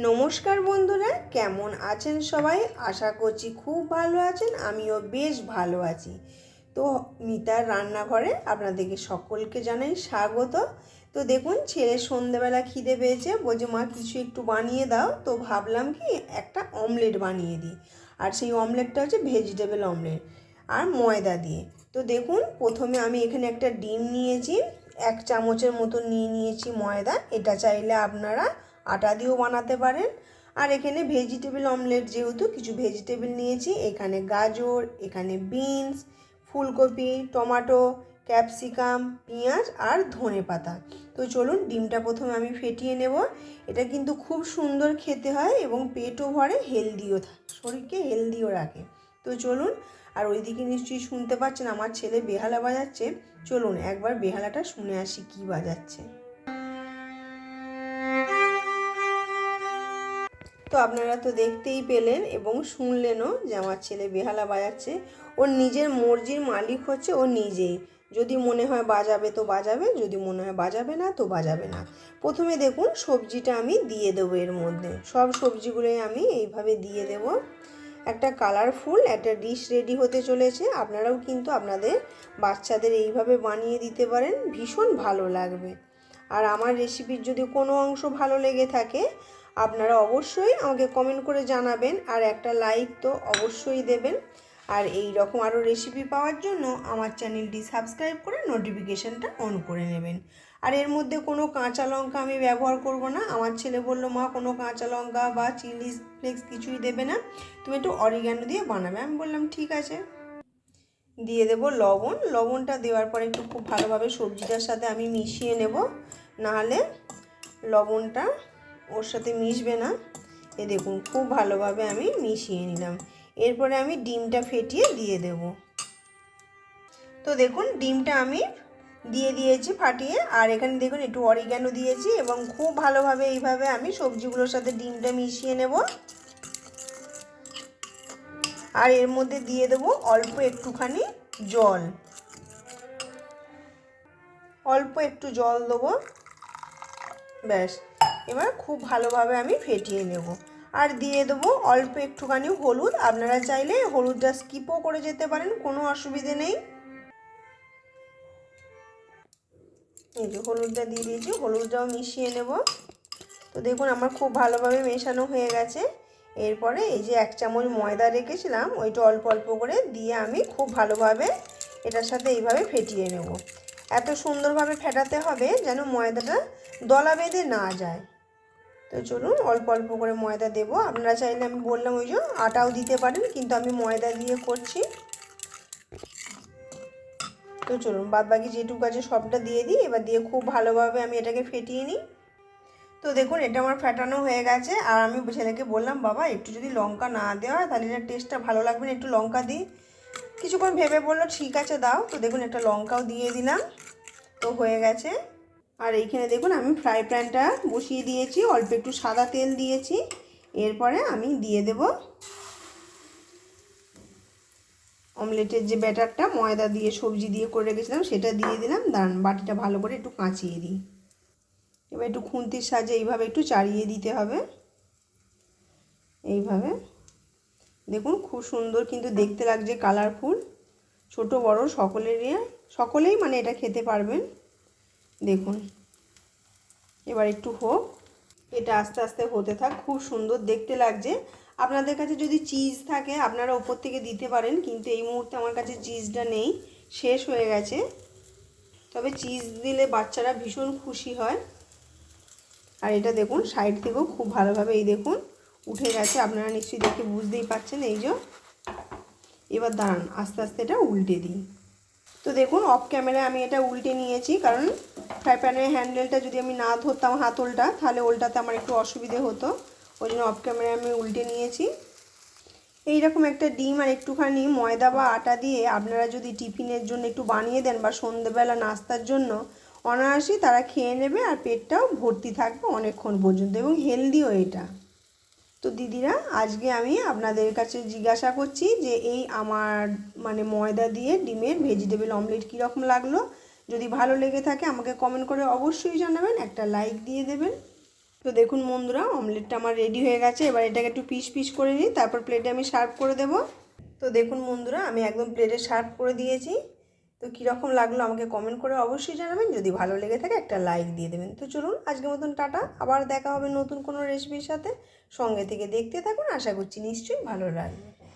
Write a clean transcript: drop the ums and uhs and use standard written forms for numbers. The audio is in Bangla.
নমস্কার বন্ধুরা, কেমন আছেন সবাই? আশা করছি খুব ভালো আছেন। আমিও বেশ ভালো আছি। তো মিতার রান্নাঘরে আপনাদেরকে সকলকে জানাই স্বাগত। তো দেখুন, ছেলে সন্ধেবেলা খিদে পেয়েছে, বলছে মা কিছু একটু বানিয়ে দাও। তো ভাবলাম কি একটা অমলেট বানিয়ে দিই। আর সেই অমলেটটা হচ্ছে ভেজিটেবল অমলেট আর ময়দা দিয়ে। তো দেখুন, প্রথমে আমি এখানে একটা ডিম নিয়েছি, 1 চামচের মতো নিয়েছি ময়দা। এটা চাইলে আপনারা আটা দিয়েও বানাতে পারেন। আর এখানে ভেজিটেবল অমলেট যেহেতু কিছু ভেজিটেবল নিয়েছি, এখানে গাজর, এখানে বিনস, ফুলকপি, টমেটো, ক্যাপসিকাম, পেঁয়াজ আর ধনেপাতা। তো চলুন ডিমটা প্রথমে আমি ফেটিয়ে নেব। এটা কিন্তু খুব সুন্দর খেতে হয় এবং পেটও ভরে, হেলদিও থাকে, শরীরকে হেলদিও রাখে। তো চলুন, আর ওইদিকে নিশ্চয়ই শুনতে পাচ্ছেন আমার ছেলে বেহালা বাজাচ্ছে। চলুন একবার বেহালাটা শুনে আসি কি বাজাচ্ছে। তো আপনারা তো দেখতেই পেলেন এবং শুনলেনও যে আমার ছেলে বেহালা বাজাচ্ছে। ওর নিজের মর্জির মালিক হচ্ছে ও নিজেই। যদি মনে হয় বাজাবে তো বাজাবে, যদি মনে হয় বাজাবে না তো বাজাবে না। প্রথমে দেখুন সবজিটা আমি দিয়ে দেবো এর মধ্যে। সব সবজিগুলোই আমি এইভাবে দিয়ে দেব। একটা কালারফুল একটা ডিশ রেডি হতে চলেছে। আপনারাও কিন্তু আপনাদের বাচ্চাদের এইভাবে বানিয়ে দিতে পারেন, ভীষণ ভালো লাগবে। আর আমার রেসিপির যদি কোনো অংশ ভালো লেগে থাকে আপনারা অবশ্যই আমাকে কমেন্ট করে জানাবেন, আর একটা লাইক তো অবশ্যই দেবেন। আর এই রকম আরও রেসিপি পাওয়ার জন্য আমার চ্যানেলটি সাবস্ক্রাইব করে নোটিফিকেশানটা অন করে নেবেন। আর এর মধ্যে কোনো কাঁচা লঙ্কা আমি ব্যবহার করব না। আমার ছেলে বলল মা কোনো কাঁচা লঙ্কা বা চিলি ফ্লেক্স কিছুই দেবে না, তুমি একটু অরিগ্যানো দিয়ে বানাবে। আমি বললাম ঠিক আছে। দিয়ে দেব লবণ। লবণটা দেওয়ার পরে একটু খুব ভালোভাবে সবজিটার সাথে আমি মিশিয়ে নেব, নাহলে লবণটা ওর সাথে মিশবে না। এ দেখুন খুব ভালোভাবে আমি মিশিয়ে নিলাম। এরপরে আমি ডিমটা ফেটিয়ে দিয়ে দেব। তো দেখুন ডিমটা আমি দিয়ে দিয়েছি ফাটিয়ে। আর এখানে দেখুন একটু অরিগ্যানো দিয়েছি এবং খুব ভালোভাবে এইভাবে আমি সবজিগুলোর সাথে ডিমটা মিশিয়ে নেব। আর এর মধ্যে দিয়ে দেব অল্প একটুখানি জল, অল্প একটু জল দেবো, ব্যাস। এবার খুব ভালোভাবে আমি ফেটিয়ে নেব। আর দিয়ে দেবো অল্প একটুখানি হলুদ। আপনারা চাইলে হলুদটা স্কিপও করে যেতে পারেন, কোনো অসুবিধে নেই। এই যে হলুদটা দিয়ে দিয়েছি, হলুদটাও মিশিয়ে নেব। তো দেখুন আমার খুব ভালোভাবে মেশানো হয়ে গেছে। এরপরে এই যে 1 চামচ ময়দা রেখেছিলাম, ওইটা অল্প অল্প করে দিয়ে আমি খুব ভালোভাবে এটার সাথে এইভাবে ফেটিয়ে নেব। এত সুন্দরভাবে ফেটাতে হবে যেন ময়দাটা দলা বেঁধে না যায়। তো চলুন অল্প অল্প করে ময়দা দেবো। আপনারা চাইলে আমি বললাম ওই যে আটাও দিতে পারেন, কিন্তু আমি ময়দা দিয়ে করছি। তো চলুন বাদবাকি যেটুকু আছে সবটা দিয়ে দিই। এবার দিয়ে খুব ভালোভাবে আমি এটাকে ফেটিয়ে নিই। তো দেখুন এটা আমার ফেটানো হয়ে গেছে। আর আমি ছেলেকে বললাম বাবা একটু যদি লঙ্কা না দেওয়া হয় তাহলে এটা টেস্টটা ভালো লাগবে না, একটু লঙ্কা দিই। কিছুক্ষণ ভেবে বললো ঠিক আছে দাও। তো দেখুন একটা লঙ্কাও দিয়ে দিলাম। তো হয়ে গেছে। আর এইখানে দেখুন আমি ফ্রাই প্যানটা বসিয়ে দিয়েছি, অল্প একটু সাদা তেল দিয়েছি। এরপরে আমি দিয়ে দেব অমলেটের যে ব্যাটারটা ময়দা দিয়ে সবজি দিয়ে করে রেখেছিলাম সেটা দিয়ে দিলাম। দাঁড়ান বাটিটা ভালো করে একটু কাঁচিয়ে দিই। এবার একটু খুন্তির সাহায্যে এইভাবে একটু চাড়িয়ে দিতে হবে। এইভাবে দেখুন খুব সুন্দর কিন্তু দেখতে লাগছে, কালারফুল। ছোট বড় সকলেই মানে এটা খেতে পারবেন। দেখুন এবার একটু হোক, এটা আস্তে আস্তে হতে থাক। খুব সুন্দর দেখতে লাগছে। আপনাদের কাছে যদি চিজ থাকে আপনারা উপর থেকে দিতে পারেন, কিন্তু এই মুহূর্তে আমার কাছে চিজটা নেই, শেষ হয়ে গেছে। তবে চিজ দিলে বাচ্চারা ভীষণ খুশি হয়। আর এটা দেখুন সাইড থেকেও খুব ভালোভাবে এই দেখুন উঠে গেছে। আপনারা নিশ্চয়ই দেখে বুঝতেই পারছেন। এই যে এবার দাঁড়ান আস্তে আস্তে এটা উল্টে দিই। তো দেখুন অফ ক্যামেরায় আমি এটা উল্টে নিয়েছি, কারণ ফ্রাই প্যানের হ্যান্ডেলটা যদি আমি না ধরতাম হাতলটা তাহলে ওল্টাতে আমার একটু অসুবিধে হতো। ওই জন্য অফ ক্যামেরায় আমি উল্টে নিয়েছি। এইরকম একটা ডিম আর একটুখানি ময়দা বা আটা দিয়ে আপনারা যদি টিফিনের জন্য একটু বানিয়ে দেন বা সন্ধ্যেবেলা নাস্তার জন্য, অনায়াসই তারা খেয়ে নেবে আর পেটটাও ভর্তি থাকবে অনেকক্ষণ পর্যন্ত, এবং হেলদিও এটা। তো দিদিরা আজকে আমি আপনাদের কাছে জিজ্ঞাসা করছি যে এই আমার মানে ময়দা দিয়ে ডিমের ভেজিটেবল অমলেট কীরকম লাগলো। যদি ভালো লেগে থাকে আমাকে কমেন্ট করে অবশ্যই জানাবেন, একটা লাইক দিয়ে দেবেন। তো দেখুন বন্ধুরা, অমলেটটা আমার রেডি হয়ে গেছে। এবার এটাকে একটু পিস পিস করে নিই, তারপর প্লেটে আমি সার্ভ করে দেব। তো দেখুন বন্ধুরা, আমি একদম প্লেটে সার্ভ করে দিয়েছি। তো কীরকম লাগলো আমাকে কমেন্ট করে অবশ্যই জানাবেন। যদি ভালো লেগে থাকে একটা লাইক দিয়ে দেবেন। তো চলুন আজকের মতন টাটা, আবার দেখা হবে নতুন কোনো রেসিপির সাথে। সঙ্গে থেকে দেখতে থাকুন, আশা করছি নিশ্চয়ই ভালো লাগবে।